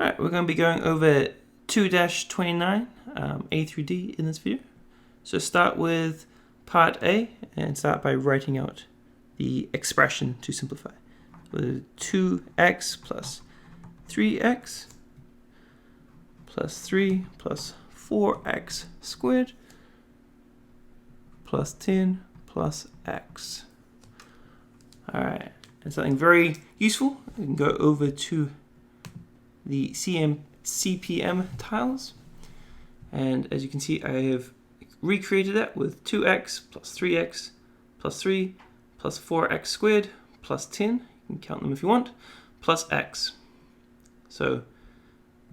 Alright, we're going to be going over 2-29, A through D in this video. So start with part A and start by writing out the expression to simplify. With 2x plus 3x plus 3 plus 4x squared plus 10 plus x. Alright, and something very useful, we can go over to the CPM tiles, and as you can see I have recreated that with 2x plus 3x plus 3 plus 4x squared plus 10, you can count them if you want, plus x. So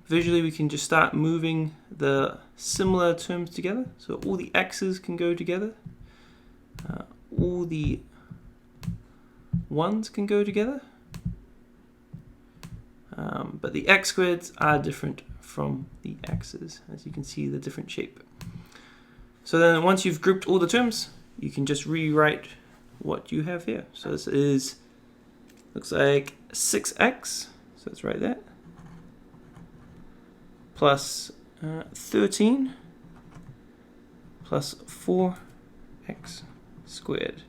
visually we can just start moving the similar terms together, so all the x's can go together, all the ones can go together, but the x squareds are different from the x's, as you can see the different shape. So then once you've grouped all the terms, you can just rewrite what you have here. So this is, looks like 6x, so it's right there, plus 13 plus 4x squared.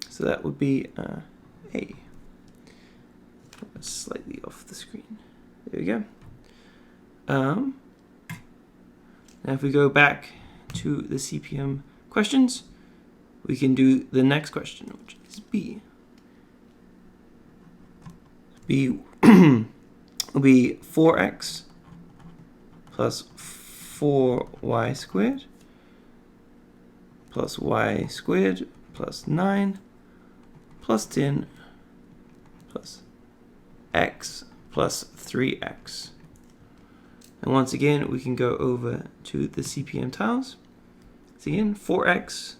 So that would be A. Slightly off the screen. There we go. Now if we go back to the CPM questions, we can do the next question, which is B. B will be 4x plus 4y squared plus y squared plus 9 plus 10 plus x plus 3x. And once again, we can go over to the CPM tiles. So again, 4x,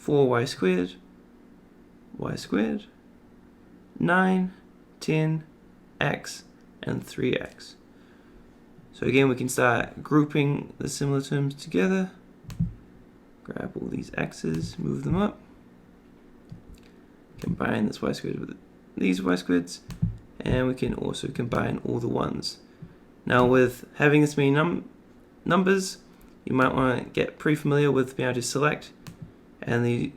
4y squared, 9, 10, x, and 3x. So again, we can start grouping the similar terms together. Grab all these x's, move them up. Combine this y squared with these y squareds. And we can also combine all the ones. Now with having this many numbers, you might want to get pretty familiar with being able to select and the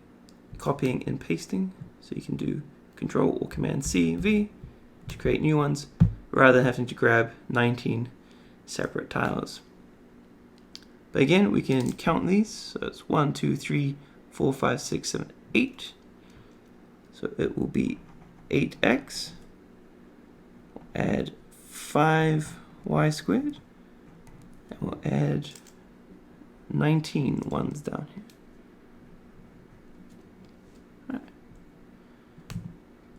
copying and pasting. So you can do Control or Command C, V to create new ones, rather than having to grab 19 separate tiles. But again, we can count these. So it's 1, 2, 3, 4, 5, 6, 7, 8. So it will be 8x. Add 5y squared, and we'll add 19 ones down here. Right.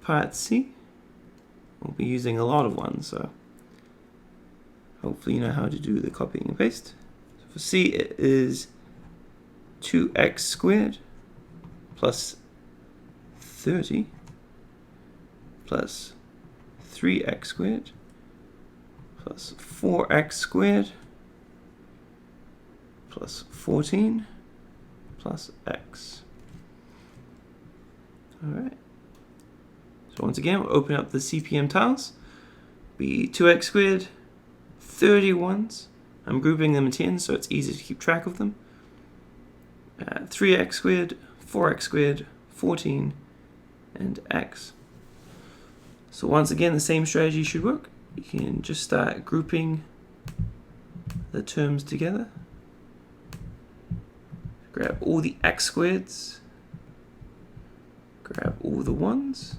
Part C, we'll be using a lot of ones, so hopefully you know how to do the copying and paste. So for C, it is 2x squared plus 30 plus 3x squared plus 4x squared plus 14 plus x. Alright. So once again, we'll open up the CPM tiles. Be 2x squared, 30 ones. I'm grouping them in 10 so it's easy to keep track of them. 3x squared, 4x squared, 14, and x. So once again, the same strategy should work. You can just start grouping the terms together. Grab all the x squareds. Grab all the ones.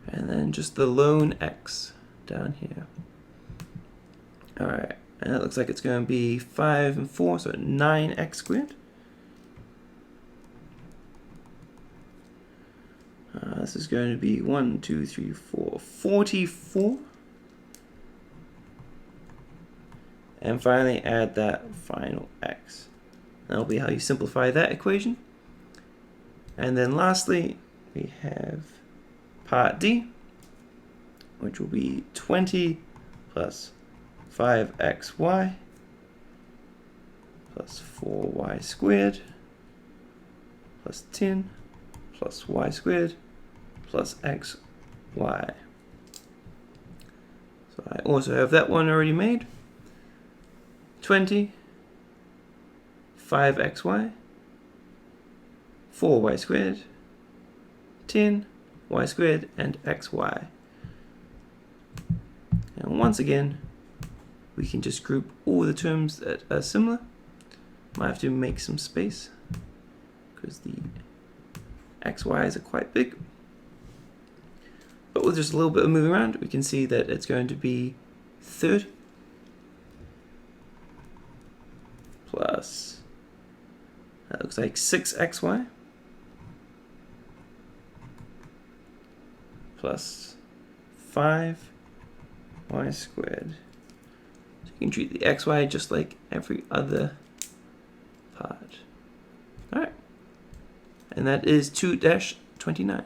And then just the lone x down here. Alright, and that looks like it's going to be 5 and 4, so 9x squared. This is going to be 1, 2, 3, 4, 44. And finally add that final x. That'll be how you simplify that equation. And then lastly, we have part D, which will be 20 plus 5xy plus 4y squared plus 10 plus y squared plus x y. So I also have that one already made. 20, 5xy, 4y squared, 10, y squared, and xy. And once again, we can just group all the terms that are similar. Might have to make some space because the xy's are quite big. But with just a little bit of moving around, we can see that it's going to be 30 plus, that looks like 6xy plus 5y squared. So you can treat the xy just like every other part. Alright. And that is 2-29.